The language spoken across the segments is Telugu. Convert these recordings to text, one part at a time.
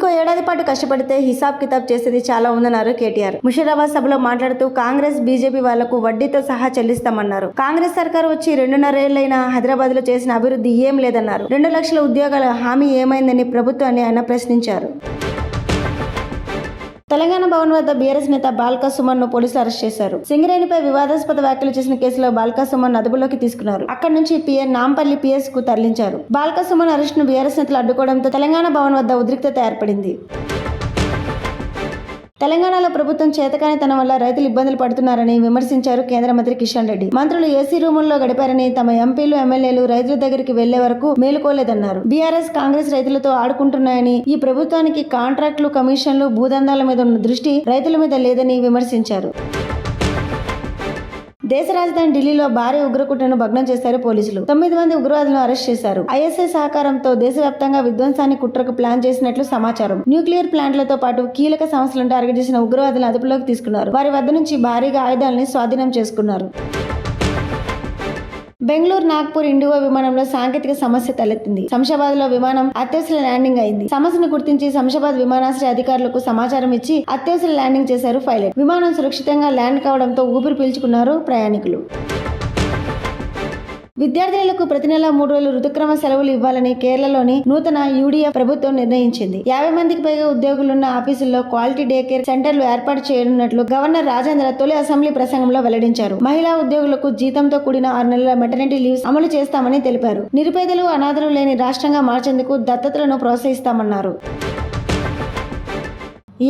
ఇంకో ఏడాది పాటు కష్టపడితే హిసాబ్ కితాబ్ చేసేది చాలా ఉందన్నారు కేటీఆర్. ముషీరాబాద్ సభలో మాట్లాడుతూ కాంగ్రెస్ బీజేపీ వాళ్లకు వడ్డీతో సహా చెల్లిస్తామన్నారు. కాంగ్రెస్ సర్కారు వచ్చి 2.5 ఏళ్లైనా హైదరాబాద్ లో చేసిన అభివృద్ధి ఏం లేదన్నారు. 2 లక్షల ఉద్యోగాల హామీ ఏమైందని ప్రభుత్వాన్ని ఆయన ప్రశ్నించారు. తెలంగాణ భవన్ వద్ద బీఆర్ఎస్ నేత బాల్కా సుమన్ ను పోలీసులు అరెస్ట్ చేశారు. సింగరేణిపై వివాదాస్పద వ్యాఖ్యలు చేసిన కేసులో బాల్కా సుమన్ అదుపులోకి తీసుకున్నారు. అక్కడి నుంచి నాంపల్లి పిఎస్ కు తరలించారు. బాల్కా సుమన్ అరెస్ట్ ను బీఆర్ఎస్ నేతలు అడ్డుకోవడంతో తెలంగాణ భవన్ వద్ద ఉద్రిక్తత ఏర్పడింది. తెలంగాణలో ప్రభుత్వం చేతకానితనం వల్ల రైతులు ఇబ్బందులు పడుతున్నారని విమర్శించారు కేంద్ర మంత్రి కిషన్ రెడ్డి. మంత్రులు ఏసీ రూముల్లో గడిపారని, తమ ఎంపీలు ఎమ్మెల్యేలు రైతుల దగ్గరికి వెళ్లే వరకు మేలుకోలేదన్నారు. బీఆర్ఎస్ కాంగ్రెస్ రైతులతో ఆడుకుంటున్నాయని, ఈ ప్రభుత్వానికి కాంట్రాక్టులు, కమిషన్లు, భూదందాల మీద ఉన్న దృష్టి రైతుల మీద లేదని విమర్శించారు. దేశ రాజధాని ఢిల్లీలో భారీ ఉగ్రకుట్రను భగ్నం చేశారు పోలీసులు. 9 మంది ఉగ్రవాదులను అరెస్ట్ చేశారు. ఐఎస్ఐ సహకారంతో దేశవ్యాప్తంగా విధ్వంసాన్ని కుట్రకు ప్లాన్ చేసినట్లు సమాచారం. న్యూక్లియర్ ప్లాంట్లతో పాటు కీలక సంస్థలను టార్గెట్ చేసిన ఉగ్రవాదులను అదుపులోకి తీసుకున్నారు. వారి వద్ద నుంచి భారీగా ఆయుధాలని స్వాధీనం చేసుకున్నారు. బెంగళూరు నాగ్పూర్ ఇండిగో విమానంలో సాంకేతిక సమస్య తలెత్తింది. శంషాబాద్ లో విమానం అత్యవసర ల్యాండింగ్ అయింది. సమస్యను గుర్తించి శంషాబాద్ విమానాశ్రయ అధికారులకు సమాచారం ఇచ్చి అత్యవసర ల్యాండింగ్ చేశారు పైలట్. విమానం సురక్షితంగా ల్యాండ్ కావడంతో ఊపిరి పీల్చుకున్నారు ప్రయాణికులు. విద్యార్థినులకు ప్రతి నెల 3 రోజులు ఋతుక్రమ సెలవులు ఇవ్వాలని కేరళలోని నూతన యూడీఎఫ్ ప్రభుత్వం నిర్ణయించింది. 50 మందికి పైగా ఉద్యోగులున్న ఆఫీసుల్లో క్వాలిటీ డే కేర్ సెంటర్లు ఏర్పాటు చేయనున్నట్లు గవర్నర్ రాజేంద్ర తొలి అసెంబ్లీ ప్రసంగంలో వెల్లడించారు. మహిళా ఉద్యోగులకు జీతంతో కూడిన 6 నెలల మెటర్నిటీ లీవ్స్ అమలు చేస్తామని తెలిపారు. నిరుపేదలు, అనాథలు లేని రాష్ట్రంగా మార్చేందుకు దత్తతలను ప్రోత్సహిస్తామన్నారు.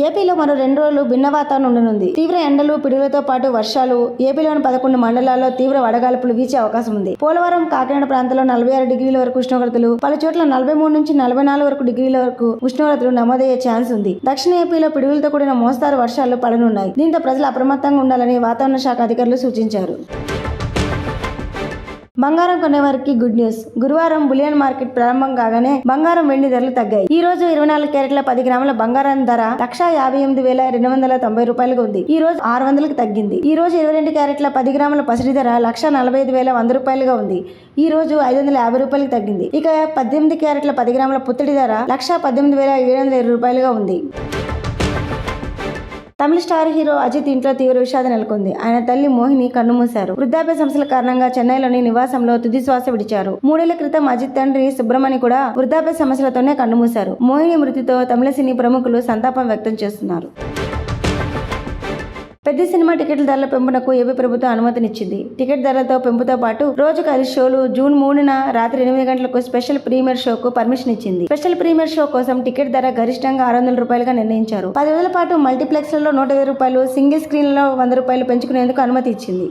ఏపీలో మరో 2 రోజులు భిన్న వాతావరణం ఉండనుంది. తీవ్ర ఎండలు, పిడుగులతో పాటు వర్షాలు. ఏపీలోని 11 మండలాల్లో తీవ్ర వడగాల్పులు వీచే అవకాశం ఉంది. పోలవరం, కాకినాడ ప్రాంతంలో 46 డిగ్రీల వరకు ఉష్ణోగ్రతలు, పలు చోట్ల 43 నుంచి 44 వరకు డిగ్రీల వరకు ఉష్ణోగ్రతలు నమోదయ్యే ఛాన్స్ ఉంది. దక్షిణ ఏపీలో పిడుగులతో కూడిన మోస్తారు వర్షాలు పడనున్నాయి. దీంతో ప్రజలు అప్రమత్తంగా ఉండాలని వాతావరణ శాఖ అధికారులు సూచించారు. బంగారం కొనేవారికి గుడ్ న్యూస్. గురువారం బులియన్ మార్కెట్ ప్రారంభం కాగానే బంగారం, వెండి ధరలు తగ్గాయి. ఈ రోజు 24 క్యారెట్ల 10 గ్రాముల బంగారం ధర 1,58,290 రూపాయలుగా ఉంది. ఈ రోజు 600కి తగ్గింది. ఈ రోజు 22 క్యారెట్ల 10 గ్రాముల పసిడి ధర 1,45,100 రూపాయలుగా ఉంది. ఈ రోజు 550 రూపాయలకి తగ్గింది. ఇక 18 క్యారెట్ల 10 గ్రాముల పుత్తడి ధర 1,18,720 రూపాయలుగా ఉంది. తమిళ స్టార్ హీరో అజిత్ ఇంట్లో తీవ్ర విషాదం నెలకొంది. ఆయన తల్లి మోహిని కన్నుమూశారు. వృద్ధాప్య సమస్యల కారణంగా చెన్నైలోని నివాసంలో తుది శ్వాస విడిచారు. 3 ఏళ్ల క్రితం అజిత్ తండ్రి సుబ్రమణి కూడా వృద్ధాప్య సమస్యలతోనే కన్నుమూశారు. మోహిని మృతితో తమిళ సినీ ప్రముఖులు సంతాపం వ్యక్తం చేస్తున్నారు. పెద్ద సినిమా టికెట్ల ధరల పెంపునకు ఏపీ ప్రభుత్వం అనుమతినిచ్చింది. టికెట్ ధరలతో పెంపుతో పాటు రోజుకు 5 షోలు, జూన్ 3న రాత్రి 8 గంటలకు స్పెషల్ ప్రీమియర్ షోకు పర్మిషన్ ఇచ్చింది. స్పెషల్ ప్రీమియర్ షో కోసం టికెట్ ధర గరిష్టంగా 600 రూపాయలుగా నిర్ణయించారు. 10 రోజుల పాటు మల్టీప్లెక్స్లలో 120 రూపాయలు, సింగిల్ స్క్రీన్లలో 100 రూపాయలు పెంచుకునేందుకు అనుమతి ఇచ్చింది.